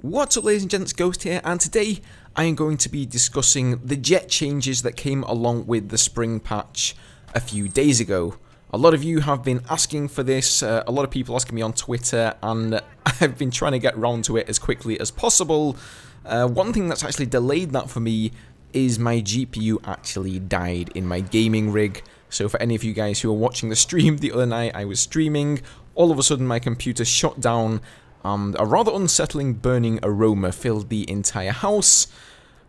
What's up, ladies and gents, Ghost here, and today I am going to be discussing the jet changes that came along with the spring patch a few days ago. A lot of you have been asking for this, a lot of people asking me on Twitter, and I've been trying to get round to it as quickly as possible. One thing that's actually delayed that for me is my GPU actually died in my gaming rig. So for any of you guys who are watching the stream the other night, I was streaming, all of a sudden my computer shut down. A rather unsettling burning aroma filled the entire house.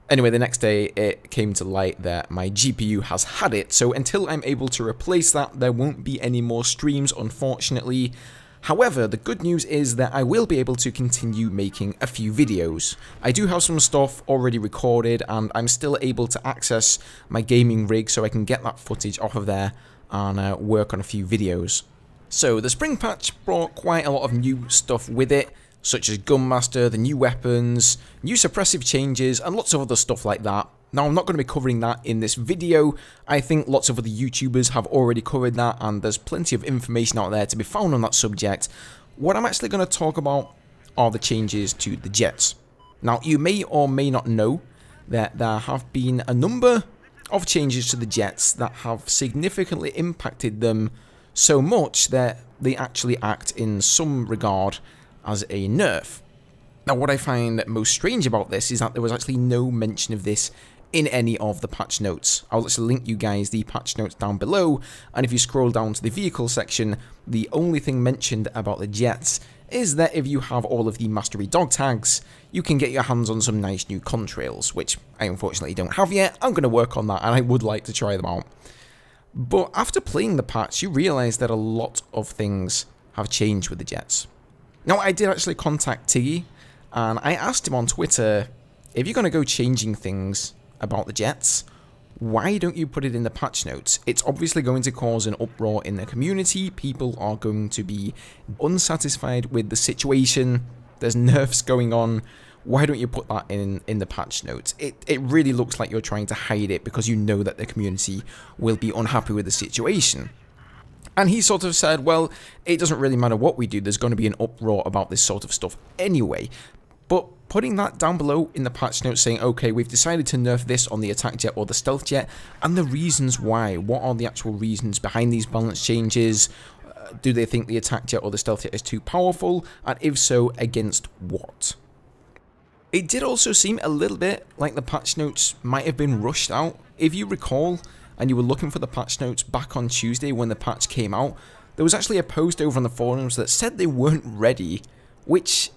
Anyway, the next day it came to light that my GPU has had it, so until I'm able to replace that, there won't be any more streams, unfortunately. However, the good news is that I will be able to continue making a few videos. I do have some stuff already recorded, and I'm still able to access my gaming rig so I can get that footage off of there and work on a few videos. So, the spring patch brought quite a lot of new stuff with it, such as Gunmaster, the new weapons, new suppressive changes, and lots of other stuff like that. Now, I'm not going to be covering that in this video. I think lots of other YouTubers have already covered that, and there's plenty of information out there to be found on that subject. What I'm actually going to talk about are the changes to the jets. Now, you may or may not know that there have been a number of changes to the jets that have significantly impacted them so much that they actually act in some regard as a nerf. Now, what I find most strange about this is that there was actually no mention of this in any of the patch notes. I'll actually link you guys the patch notes down below, and if you scroll down to the vehicle section, the only thing mentioned about the jets is that if you have all of the mastery dog tags, you can get your hands on some nice new contrails, which I unfortunately don't have yet. I'm going to work on that, and I would like to try them out. But after playing the patch, you realise that a lot of things have changed with the jets. Now, I did actually contact Tiggy, and I asked him on Twitter, if you're going to go changing things about the jets, why don't you put it in the patch notes? It's obviously going to cause an uproar in the community. People are going to be unsatisfied with the situation. There's nerfs going on. Why don't you put that in the patch notes? It really looks like you're trying to hide it because you know that the community will be unhappy with the situation. And he sort of said, well, it doesn't really matter what we do, there's going to be an uproar about this sort of stuff anyway. But putting that down below in the patch notes saying, okay, we've decided to nerf this on the attack jet or the stealth jet, and the reasons why. What are the actual reasons behind these balance changes? Do they think the attack jet or the stealth jet is too powerful? And if so, against what? It did also seem a little bit like the patch notes might have been rushed out. If you recall, and you were looking for the patch notes back on Tuesday when the patch came out, there was actually a post over on the forums that said they weren't ready, which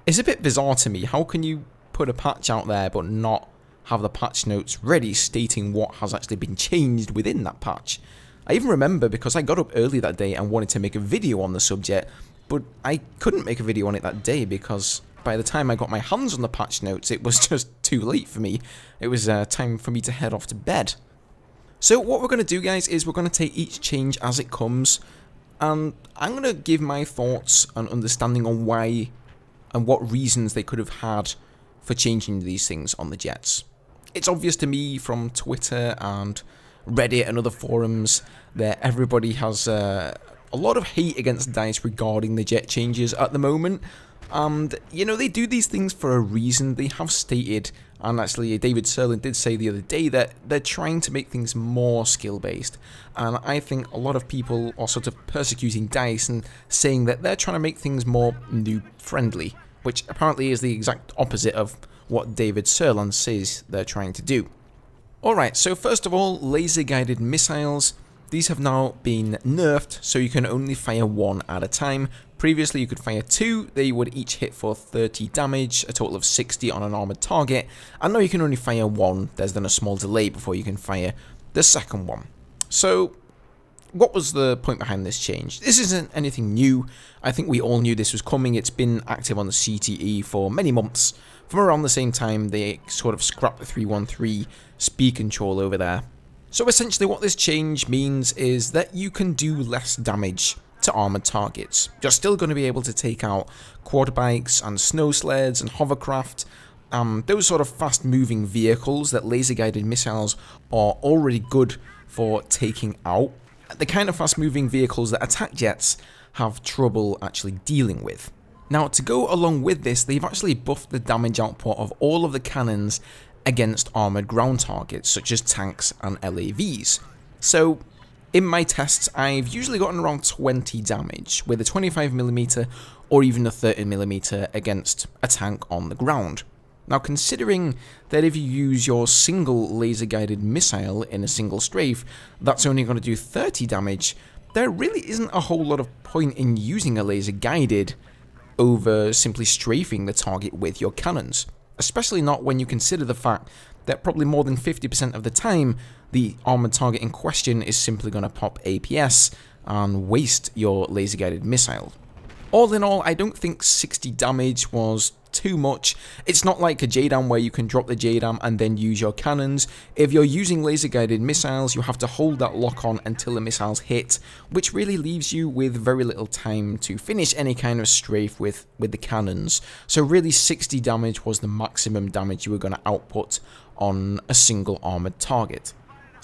is a bit bizarre to me. How can you put a patch out there but not have the patch notes ready stating what has actually been changed within that patch? I even remember because I got up early that day and wanted to make a video on the subject, but I couldn't make a video on it that day because by the time I got my hands on the patch notes, it was just too late for me. It was time for me to head off to bed. So what we're going to do, guys, is we're going to take each change as it comes, and I'm going to give my thoughts and understanding on why and what reasons they could have had for changing these things on the jets. It's obvious to me from Twitter and Reddit and other forums that everybody has a lot of hate against DICE regarding the jet changes at the moment. And, you know, they do these things for a reason. They have stated, and actually David Serlin did say the other day, that they're trying to make things more skill-based. And I think a lot of people are sort of persecuting DICE and saying that they're trying to make things more noob-friendly, which apparently is the exact opposite of what David Serlin says they're trying to do. Alright, so first of all, laser-guided missiles. These have now been nerfed, so you can only fire one at a time. Previously, you could fire two. They would each hit for 30 damage, a total of 60 on an armored target. And now you can only fire one. There's then a small delay before you can fire the second one. So, what was the point behind this change? This isn't anything new. I think we all knew this was coming. It's been active on the CTE for many months. From around the same time, they sort of scrapped the 313 speed control over there. So essentially what this change means is that you can do less damage to armoured targets. You're still going to be able to take out quad bikes and snow sleds and hovercraft, those sort of fast moving vehicles that laser guided missiles are already good for taking out. The kind of fast moving vehicles that attack jets have trouble actually dealing with. Now, to go along with this, they've actually buffed the damage output of all of the cannons against armoured ground targets, such as tanks and LAVs. So, in my tests, I've usually gotten around 20 damage, with a 25mm or even a 30mm against a tank on the ground. Now, considering that if you use your single laser-guided missile in a single strafe, that's only going to do 30 damage, there really isn't a whole lot of point in using a laser-guided over simply strafing the target with your cannons. Especially not when you consider the fact that probably more than 50% of the time, the armoured target in question is simply going to pop APS and waste your laser-guided missile. All in all, I don't think 60 damage was too much. It's not like a JDAM where you can drop the JDAM and then use your cannons. If you're using laser-guided missiles, you have to hold that lock on until the missiles hit, which really leaves you with very little time to finish any kind of strafe with the cannons. So really 60 damage was the maximum damage you were going to output on a single armoured target.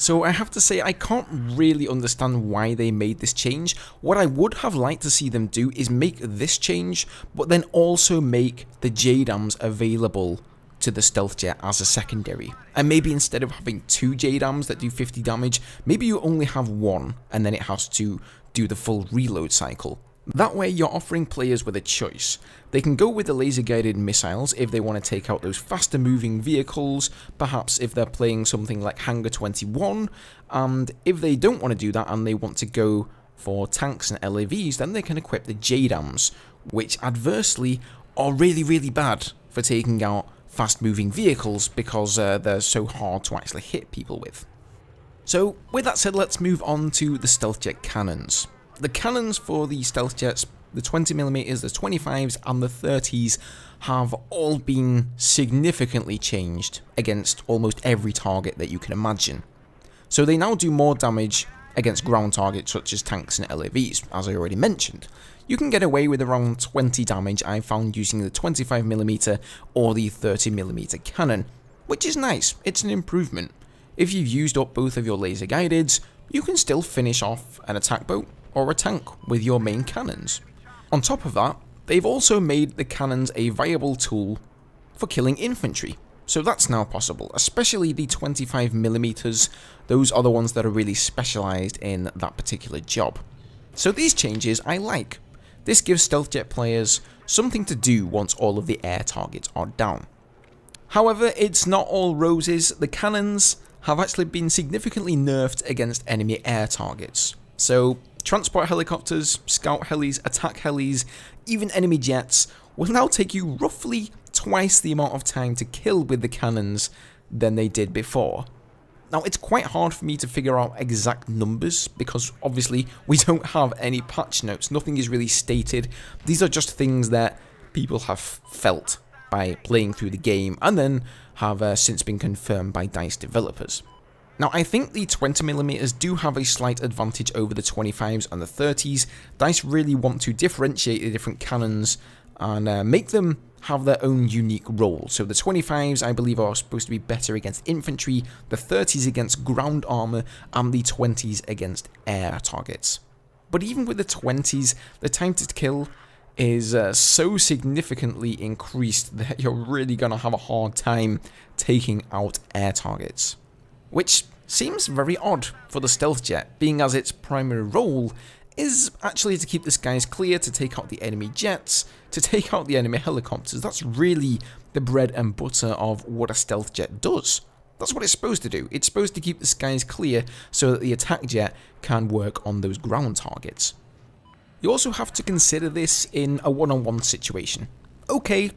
So I have to say, I can't really understand why they made this change. What I would have liked to see them do is make this change, but then also make the JDAMs available to the stealth jet as a secondary. And maybe instead of having 2 JDAMs that do 50 damage, maybe you only have 1, and then it has to do the full reload cycle. That way you're offering players with a choice. They can go with the laser-guided missiles if they want to take out those faster moving vehicles, perhaps if they're playing something like Hangar 21, and if they don't want to do that and they want to go for tanks and LAVs, then they can equip the JDAMs, which adversely are really bad for taking out fast moving vehicles because they're so hard to actually hit people with. So with that said, let's move on to the stealth jet cannons. The cannons for the stealth jets, the 20mm, the 25s and the 30s have all been significantly changed against almost every target that you can imagine. So they now do more damage against ground targets such as tanks and LAVs, as I already mentioned. You can get away with around 20 damage I found using the 25mm or the 30mm cannon, which is nice, it's an improvement. If you've used up both of your laser guideds, you can still finish off an attack boat or a tank with your main cannons. On top of that, they've also made the cannons a viable tool for killing infantry. So that's now possible, especially the 25mm, those are the ones that are really specialised in that particular job. So these changes I like. This gives stealth jet players something to do once all of the air targets are down. However, it's not all roses. The cannons have actually been significantly nerfed against enemy air targets. So transport helicopters, scout helis, attack helis, even enemy jets will now take you roughly twice the amount of time to kill with the cannons than they did before. Now, it's quite hard for me to figure out exact numbers because obviously we don't have any patch notes, nothing is really stated. These are just things that people have felt by playing through the game and then have since been confirmed by DICE developers. Now, I think the 20mm do have a slight advantage over the 25s and the 30s. DICE really want to differentiate the different cannons and make them have their own unique role. So the 25s, I believe, are supposed to be better against infantry, the 30s against ground armor, and the 20s against air targets. But even with the 20s, the time to kill is so significantly increased that you're really going to have a hard time taking out air targets. Which seems very odd for the stealth jet, being as its primary role is actually to keep the skies clear, to take out the enemy jets, to take out the enemy helicopters. That's really the bread and butter of what a stealth jet does. That's what it's supposed to do. It's supposed to keep the skies clear so that the attack jet can work on those ground targets. You also have to consider this in a one-on-one situation. Okay,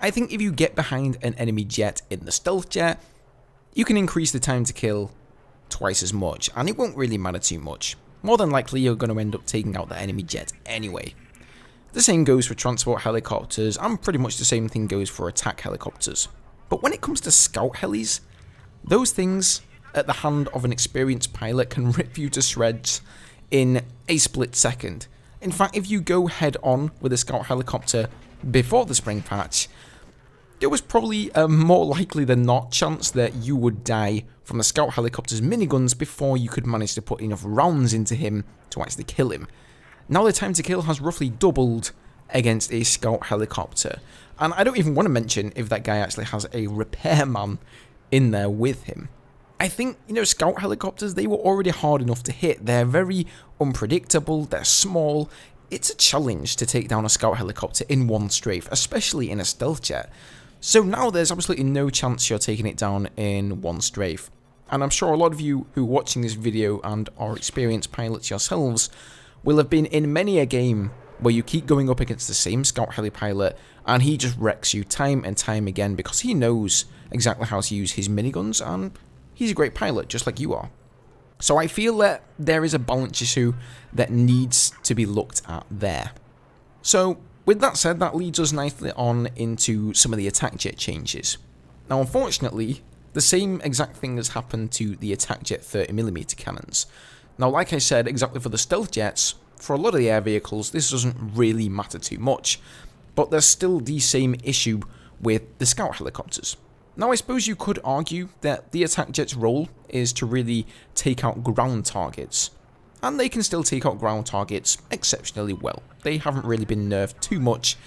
I think if you get behind an enemy jet in the stealth jet, you can increase the time to kill twice as much, and it won't really matter too much. More than likely, you're going to end up taking out the enemy jet anyway. The same goes for transport helicopters, and pretty much the same thing goes for attack helicopters. But when it comes to scout helis, those things, at the hand of an experienced pilot, can rip you to shreds in a split second. In fact, if you go head on with a scout helicopter before the spring patch, there was probably a more likely than not chance that you would die from the scout helicopter's miniguns before you could manage to put enough rounds into him to actually kill him. Now the time to kill has roughly doubled, against a scout helicopter. And I don't even want to mention if that guy actually has a repairman in there with him. I think, scout helicopters, they were already hard enough to hit. They're very unpredictable, they're small. It's a challenge to take down a scout helicopter in one strafe, especially in a stealth jet. So now there's absolutely no chance you're taking it down in one strafe. And I'm sure a lot of you who are watching this video and are experienced pilots yourselves will have been in many a game where you keep going up against the same scout heli pilot and he just wrecks you time and time again because he knows exactly how to use his miniguns and he's a great pilot just like you are. So I feel that there is a balance issue that needs to be looked at there. So with that said, that leads us nicely on into some of the attack jet changes. Now unfortunately, the same exact thing has happened to the attack jet 30mm cannons. Now like I said, exactly for the stealth jets, for a lot of the air vehicles, this doesn't really matter too much, but there's still the same issue with the scout helicopters. Now I suppose you could argue that the attack jet's role is to really take out ground targets, and they can still take out ground targets exceptionally well. They haven't really been nerfed too much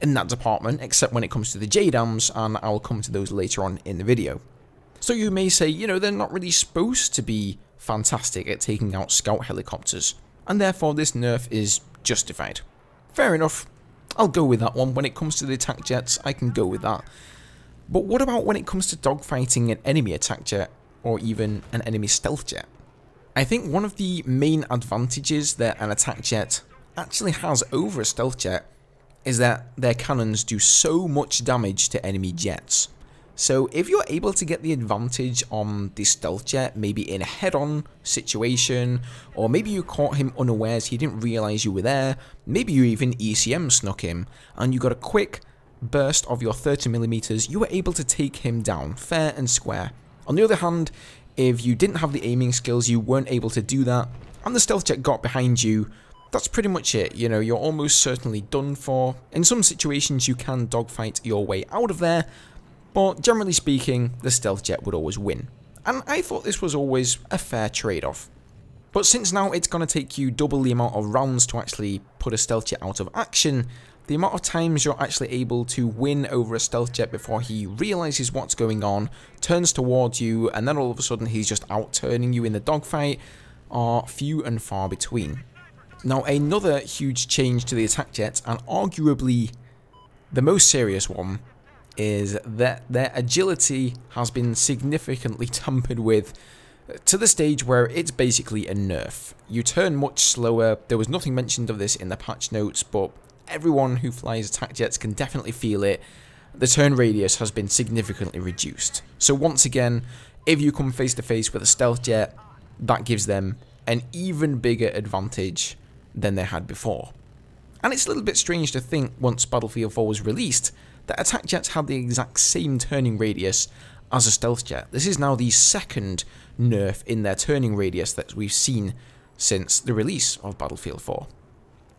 in that department, except when it comes to the JDAMs, and I'll come to those later on in the video. So you may say, they're not really supposed to be fantastic at taking out scout helicopters, and therefore this nerf is justified. Fair enough, I'll go with that one. When it comes to the attack jets, I can go with that. But what about when it comes to dogfighting an enemy attack jet, or even an enemy stealth jet? I think one of the main advantages that an attack jet actually has over a stealth jet is that their cannons do so much damage to enemy jets. So if you're able to get the advantage on the stealth jet, maybe in a head-on situation, or maybe you caught him unawares, he didn't realise you were there, maybe you even ECM snuck him, and you got a quick burst of your 30mm, you were able to take him down fair and square. On the other hand, if you didn't have the aiming skills, you weren't able to do that, and the stealth jet got behind you, that's pretty much it. You're almost certainly done for. In some situations you can dogfight your way out of there, but generally speaking, the stealth jet would always win. And I thought this was always a fair trade-off. But since now it's going to take you double the amount of rounds to actually put a stealth jet out of action, the amount of times you're actually able to win over a stealth jet before he realises what's going on, turns towards you, and then all of a sudden he's just out-turning you in the dogfight, are few and far between. Now another huge change to the attack jets, and arguably the most serious one, is that their agility has been significantly tampered with to the stage where it's basically a nerf. You turn much slower. There was nothing mentioned of this in the patch notes, but everyone who flies attack jets can definitely feel it. The turn radius has been significantly reduced. So once again, if you come face to face with a stealth jet, that gives them an even bigger advantage than they had before. And it's a little bit strange to think, once Battlefield 4 was released, that attack jets had the exact same turning radius as a stealth jet. This is now the second nerf in their turning radius that we've seen since the release of Battlefield 4.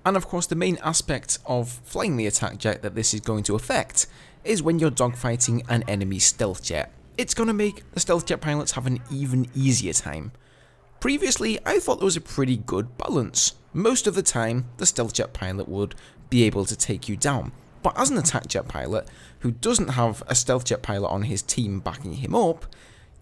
And of course the main aspect of flying the attack jet that this is going to affect is when you're dogfighting an enemy stealth jet. It's going to make the stealth jet pilots have an even easier time. Previously, I thought there was a pretty good balance. Most of the time, the stealth jet pilot would be able to take you down. But as an attack jet pilot, who doesn't have a stealth jet pilot on his team backing him up,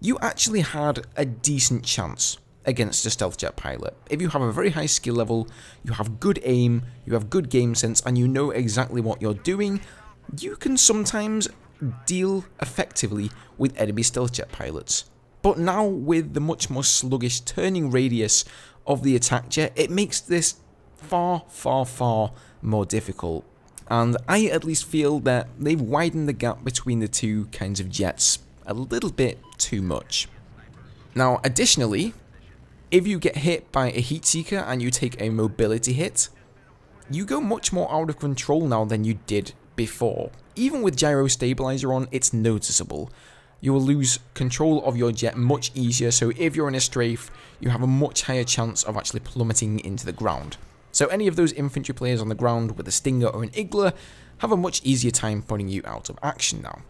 you actually had a decent chance against a stealth jet pilot. If you have a very high skill level, you have good aim, you have good game sense, and you know exactly what you're doing, you can sometimes deal effectively with enemy stealth jet pilots. But now with the much more sluggish turning radius of the attack jet, it makes this far, far, far more difficult. And I at least feel that they've widened the gap between the two kinds of jets a little bit too much. Now additionally, if you get hit by a heat seeker and you take a mobility hit, you go much more out of control now than you did before. Even with gyro stabilizer on, it's noticeable. You will lose control of your jet much easier, so if you're in a strafe, you have a much higher chance of actually plummeting into the ground. So any of those infantry players on the ground with a Stinger or an Igler have a much easier time putting you out of action now.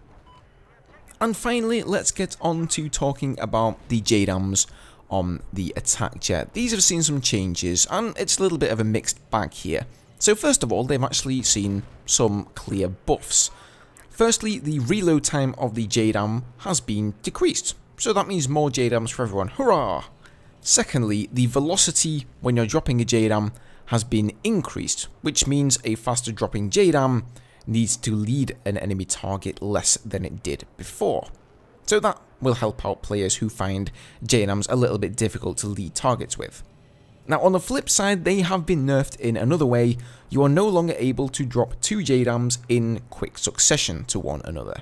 And finally, let's get on to talking about the JDAMs on the attack jet. These have seen some changes, and it's a little bit of a mixed bag here. So first of all, they've actually seen some clear buffs. Firstly, the reload time of the JDAM has been decreased, so that means more JDAMs for everyone, hurrah! Secondly, the velocity when you're dropping a JDAM has been increased, which means a faster dropping JDAM needs to lead an enemy target less than it did before. So that will help out players who find JDAMs a little bit difficult to lead targets with. Now on the flip side, they have been nerfed in another way. You are no longer able to drop 2 JDAMs in quick succession to one another.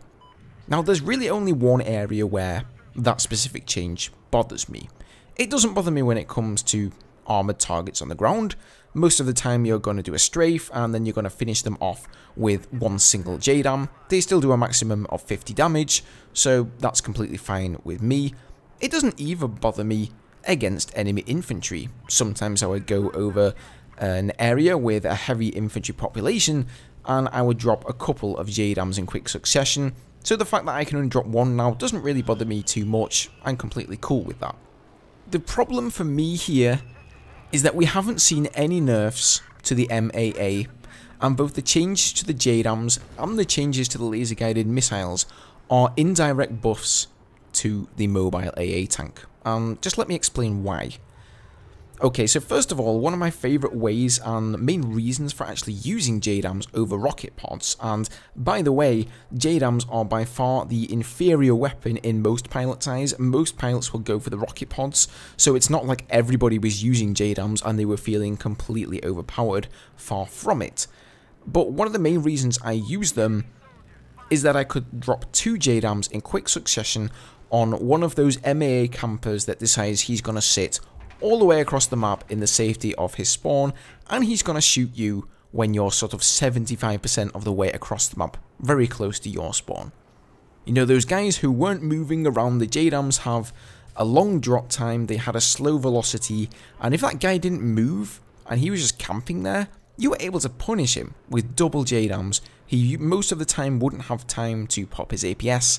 Now there's really only one area where that specific change bothers me. It doesn't bother me when it comes to armoured targets on the ground. Most of the time you're going to do a strafe and then you're going to finish them off with one single JDAM. They still do a maximum of 50 damage, so that's completely fine with me. It doesn't even bother me against enemy infantry. Sometimes I would go over an area with a heavy infantry population and I would drop a couple of JDAMs in quick succession. So the fact that I can only drop one now doesn't really bother me too much. I'm completely cool with that. The problem for me here is that we haven't seen any nerfs to the MAA, and both the changes to the JDAMs and the changes to the laser guided missiles are indirect buffs to the mobile AA tank. Just let me explain why. Okay, so first of all, one of my favourite ways and main reasons for actually using JDAMs over rocket pods, and by the way, JDAMs are by far the inferior weapon in most pilots' eyes. Most pilots will go for the rocket pods, so it's not like everybody was using JDAMs and they were feeling completely overpowered, far from it. But one of the main reasons I use them is that I could drop 2 JDAMs in quick succession on one of those MAA campers that decides he's going to sit all the way across the map in the safety of his spawn, and he's going to shoot you when you're sort of 75% of the way across the map, very close to your spawn. You know, those guys who weren't moving around the JDAMs have a long drop time, they had a slow velocity, and if that guy didn't move and he was just camping there, you were able to punish him with double JDAMs. He most of the time wouldn't have time to pop his APS,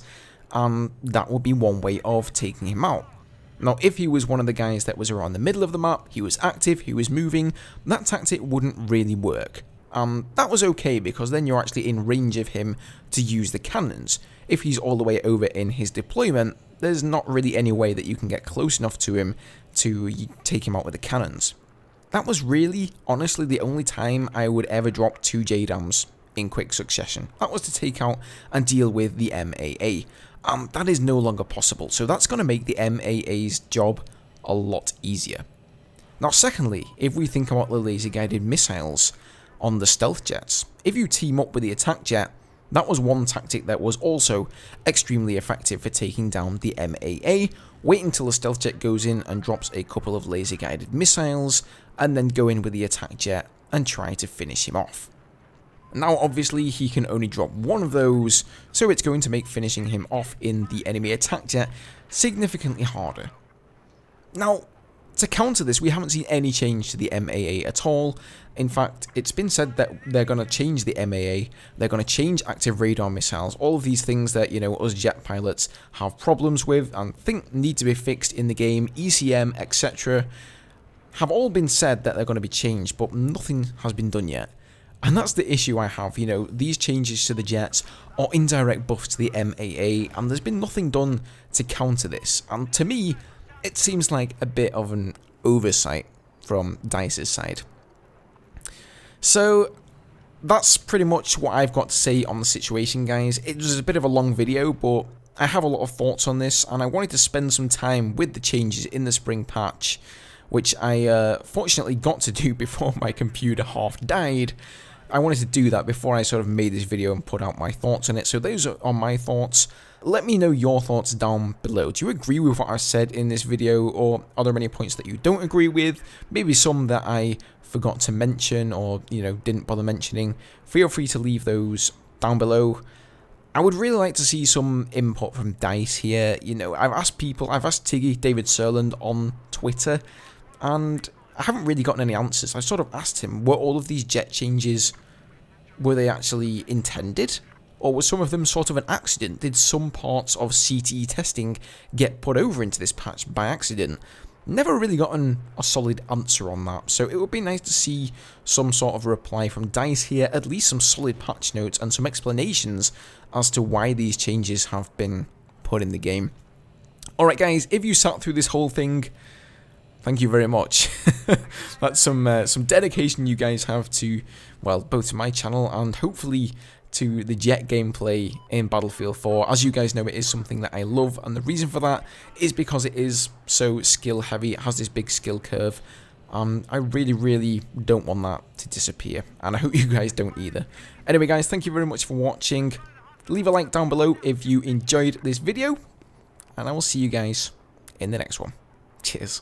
and that would be one way of taking him out. Now, if he was one of the guys that was around the middle of the map, he was active, he was moving, that tactic wouldn't really work. That was okay because then you're actually in range of him to use the cannons. If he's all the way over in his deployment, there's not really any way that you can get close enough to him to take him out with the cannons. That was really, honestly, the only time I would ever drop 2 JDAMs in quick succession. That was to take out and deal with the MAA. That is no longer possible, so that's going to make the MAA's job a lot easier. Now secondly, if we think about the laser guided missiles on the stealth jets, if you team up with the attack jet, that was one tactic that was also extremely effective for taking down the MAA. Wait until the stealth jet goes in and drops a couple of laser guided missiles, and then go in with the attack jet and try to finish him off. Now obviously he can only drop one of those, so it's going to make finishing him off in the enemy attack jet significantly harder. Now, to counter this, we haven't seen any change to the MAA at all. In fact, it's been said that they're going to change the MAA, they're going to change active radar missiles, all of these things that, you know, us jet pilots have problems with and think need to be fixed in the game, ECM, etc. have all been said that they're going to be changed, but nothing has been done yet. And that's the issue I have, you know, these changes to the jets are indirect buffs to the MAA, and there's been nothing done to counter this. And to me, it seems like a bit of an oversight from DICE's side. So, that's pretty much what I've got to say on the situation, guys. It was a bit of a long video, but I have a lot of thoughts on this, and I wanted to spend some time with the changes in the spring patch, which I fortunately got to do before my computer half died. I wanted to do that before I sort of made this video and put out my thoughts on it. So those are my thoughts. Let me know your thoughts down below. Do you agree with what I said in this video, or are there any points that you don't agree with? Maybe some that I forgot to mention or, you know, didn't bother mentioning. Feel free to leave those down below. I would really like to see some input from DICE here. You know, I've asked Tiggy, David Serland on Twitter, and I haven't really gotten any answers. I sort of asked him, were all of these jet changes, were they actually intended? Or was some of them sort of an accident? Did some parts of CTE testing get put over into this patch by accident? never really gotten a solid answer on that, so it would be nice to see some sort of reply from DICE here, at least some solid patch notes and some explanations as to why these changes have been put in the game. Alright guys, if you sat through this whole thing, thank you very much. That's some dedication you guys have to, well, both to my channel and hopefully to the jet gameplay in Battlefield 4. As you guys know, it is something that I love, and the reason for that is because it is so skill heavy. It has this big skill curve. I really don't want that to disappear, and I hope you guys don't either. Anyway guys, thank you very much for watching. Leave a like down below if you enjoyed this video, and I will see you guys in the next one. Cheers.